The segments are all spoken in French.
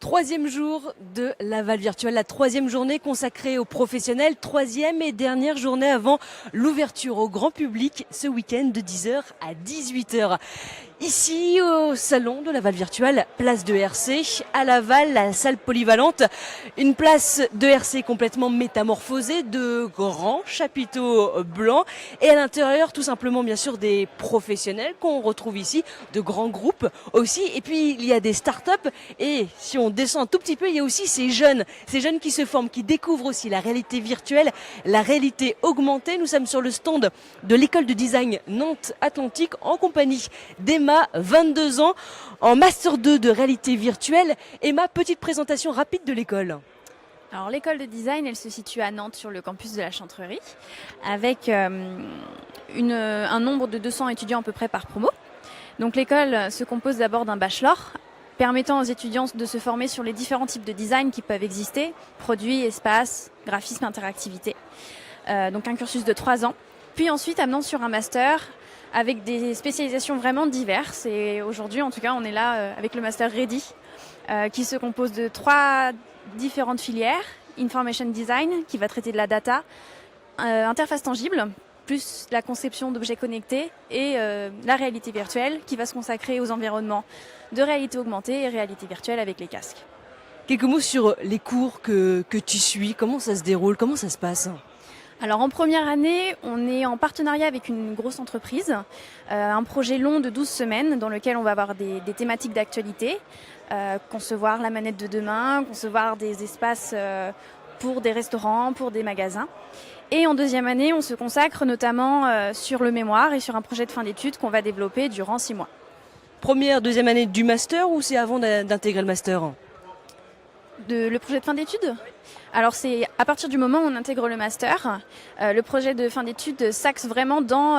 Troisième jour de Laval Virtual, la troisième journée consacrée aux professionnels, troisième et dernière journée avant l'ouverture au grand public ce week-end de 10h à 18h. Ici au salon de Laval Virtual, place de RC, à Laval, la salle polyvalente, une place de RC complètement métamorphosée, de grands chapiteaux blancs et à l'intérieur tout simplement bien sûr des professionnels qu'on retrouve ici, de grands groupes aussi, et puis il y a des startups et si on descend un tout petit peu, il y a aussi ces jeunes qui se forment, qui découvrent aussi la réalité virtuelle, la réalité augmentée. Nous sommes sur le stand de l'école de design Nantes Atlantique en compagnie d'Emma, 22 ans, en Master 2 de réalité virtuelle. Emma, petite présentation rapide de l'école. Alors l'école de design, elle se situe à Nantes sur le campus de la Chantrerie avec un nombre de 200 étudiants à peu près par promo. Donc l'école se compose d'abord d'un bachelor permettant aux étudiants de se former sur les différents types de design qui peuvent exister, produits, espaces, graphisme, interactivité. Donc un cursus de 3 ans. Puis ensuite amenant sur un master avec des spécialisations vraiment diverses. Et aujourd'hui, en tout cas, on est là avec le master Ready qui se compose de 3 différentes filières. Information Design qui va traiter de la data, interface tangible, plus la conception d'objets connectés et la réalité virtuelle qui va se consacrer aux environnements de réalité augmentée et réalité virtuelle avec les casques. Quelques mots sur les cours que tu suis, comment ça se déroule, comment ça se passe ? Alors en première année, on est en partenariat avec une grosse entreprise, un projet long de 12 semaines dans lequel on va avoir des thématiques d'actualité, concevoir la manette de demain, concevoir des espaces pour des restaurants, pour des magasins. Et en deuxième année, on se consacre notamment sur le mémoire et sur un projet de fin d'études qu'on va développer durant 6 mois. Première, deuxième année du master ou c'est avant d'intégrer le master ? Le projet de fin d'études ? Alors c'est à partir du moment où on intègre le master, le projet de fin d'études s'axe vraiment dans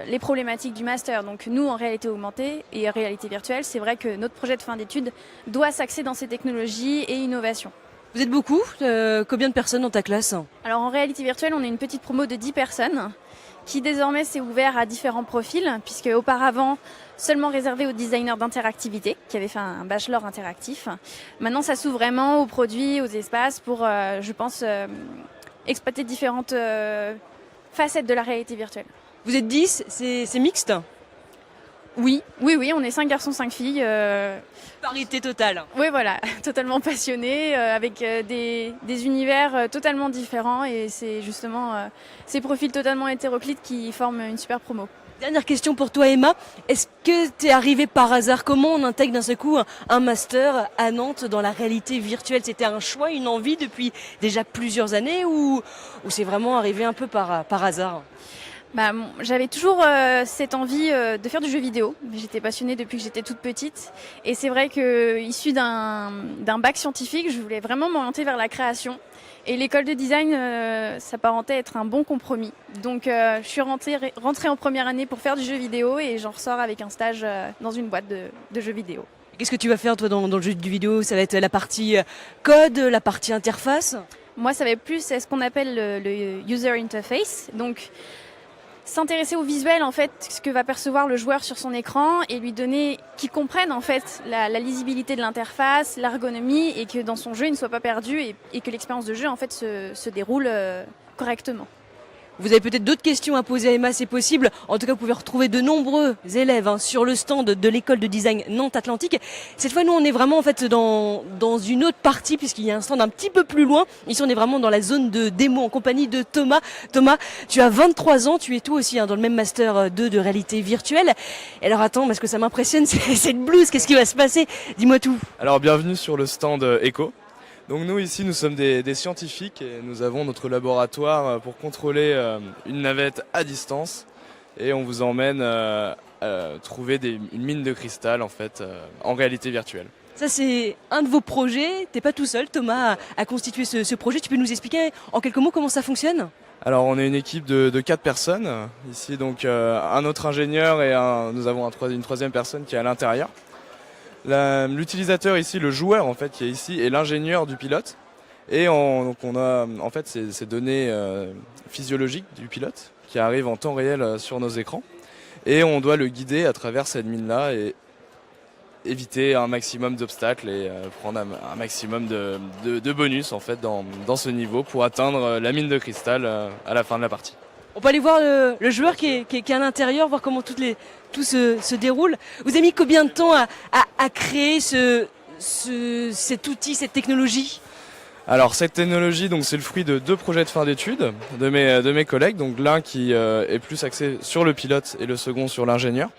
les problématiques du master. Donc nous en réalité augmentée et réalité virtuelle, c'est vrai que notre projet de fin d'études doit s'axer dans ces technologies et innovations. Vous êtes beaucoup ? Combien de personnes dans ta classe ? Alors en réalité virtuelle, on est une petite promo de 10 personnes qui désormais s'est ouvert à différents profils, puisque auparavant seulement réservé aux designers d'interactivité qui avaient fait un bachelor interactif. Maintenant, ça s'ouvre vraiment aux produits, aux espaces pour, je pense, exploiter différentes facettes de la réalité virtuelle. Vous êtes 10, c'est mixte ? Oui, on est 5 garçons, 5 filles. Parité totale. Oui, voilà, totalement passionnés, avec des univers totalement différents et c'est justement ces profils totalement hétéroclites qui forment une super promo. Dernière question pour toi Emma, est-ce que tu es arrivée par hasard ? Comment on intègre d'un seul coup un master à Nantes dans la réalité virtuelle ? C'était un choix, une envie depuis déjà plusieurs années ou c'est vraiment arrivé un peu par hasard ? J'avais toujours cette envie de faire du jeu vidéo. J'étais passionnée depuis que j'étais toute petite. Et c'est vrai que, issue d'un bac scientifique, je voulais vraiment m'orienter vers la création. Et l'école de design s'apparentait être un bon compromis. Donc je suis rentrée en première année pour faire du jeu vidéo et j'en ressors avec un stage dans une boîte de jeux vidéo. Qu'est-ce que tu vas faire toi dans le jeu vidéo ? Ça va être la partie code, la partie interface ? Moi, ça va être plus ce qu'on appelle le user interface. Donc s'intéresser au visuel, en fait, ce que va percevoir le joueur sur son écran et lui donner qu'il comprenne en fait la lisibilité de l'interface, l'ergonomie et que dans son jeu il ne soit pas perdu et que l'expérience de jeu en fait se déroule correctement. Vous avez peut-être d'autres questions à poser à Emma, c'est possible. En tout cas, vous pouvez retrouver de nombreux élèves sur le stand de l'école de design Nantes Atlantique. Cette fois, nous, on est vraiment en fait dans une autre partie puisqu'il y a un stand un petit peu plus loin. Ici, on est vraiment dans la zone de démo en compagnie de Thomas. Thomas, tu as 23 ans, tu es toi aussi dans le même master 2 de réalité virtuelle. Et alors attends, parce que ça m'impressionne, c'est cette blouse, qu'est-ce qui va se passer ? Dis-moi tout. Alors bienvenue sur le stand Echo. Donc nous ici nous sommes des scientifiques et nous avons notre laboratoire pour contrôler une navette à distance et on vous emmène trouver une mine de cristal en fait en réalité virtuelle. Ça c'est un de vos projets, t'es pas tout seul, Thomas a constitué ce projet, tu peux nous expliquer en quelques mots comment ça fonctionne ? Alors on est une équipe de 4 personnes, ici donc un autre ingénieur et nous avons une troisième personne qui est à l'intérieur. L'utilisateur ici, le joueur en fait qui est ici, est l'ingénieur du pilote et donc on a en fait ces données physiologiques du pilote qui arrivent en temps réel sur nos écrans et on doit le guider à travers cette mine là et éviter un maximum d'obstacles et prendre un maximum de bonus en fait dans ce niveau pour atteindre la mine de cristal à la fin de la partie. On peut aller voir le joueur qui est à l'intérieur, voir comment tout se déroule. Vous avez mis combien de temps à créer cet outil, cette technologie ? Alors cette technologie, donc c'est le fruit de 2 projets de fin d'études de mes collègues, donc l'un qui est plus axé sur le pilote et le second sur l'ingénieur.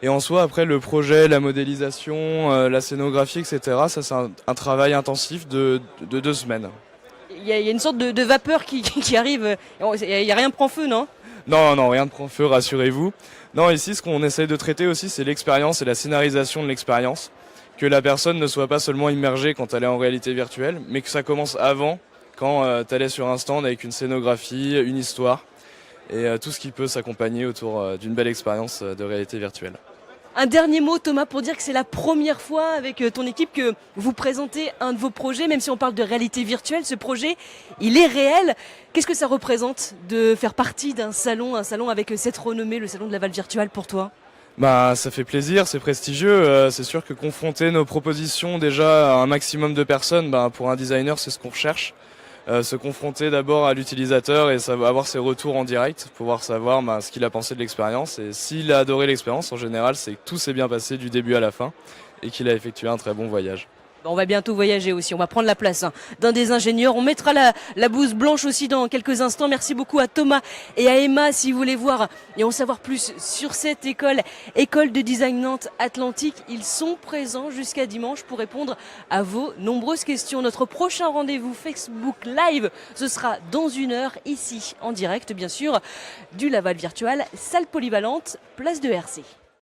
Et en soi, après le projet, la modélisation, la scénographie, etc., ça c'est un travail intensif de 2 semaines. Il y a une sorte de vapeur qui arrive, il y a rien ne prend feu, non ? Non, rien ne prend feu, rassurez-vous. Non, ici, ce qu'on essaye de traiter aussi, c'est l'expérience et la scénarisation de l'expérience. Que la personne ne soit pas seulement immergée quand elle est en réalité virtuelle, mais que ça commence avant, quand elle est sur un stand avec une scénographie, une histoire, et tout ce qui peut s'accompagner autour d'une belle expérience de réalité virtuelle. Un dernier mot, Thomas, pour dire que c'est la première fois avec ton équipe que vous présentez un de vos projets, même si on parle de réalité virtuelle, ce projet, il est réel. Qu'est-ce que ça représente de faire partie d'un salon, un salon avec cette renommée, le salon de Laval Virtual pour toi ? Bah, ça fait plaisir, c'est prestigieux. C'est sûr que confronter nos propositions déjà à un maximum de personnes, pour un designer, c'est ce qu'on recherche. Se confronter d'abord à l'utilisateur et avoir ses retours en direct, pouvoir savoir ce qu'il a pensé de l'expérience. Et s'il a adoré l'expérience, en général, c'est que tout s'est bien passé du début à la fin et qu'il a effectué un très bon voyage. On va bientôt voyager aussi, on va prendre la place d'un des ingénieurs. On mettra la blouse blanche aussi dans quelques instants. Merci beaucoup à Thomas et à Emma. Si vous voulez voir et en savoir plus sur cette école de design Nantes Atlantique, ils sont présents jusqu'à dimanche pour répondre à vos nombreuses questions. Notre prochain rendez-vous Facebook Live, ce sera dans 1 heure, ici en direct bien sûr, du Laval Virtual, salle polyvalente, place de RC.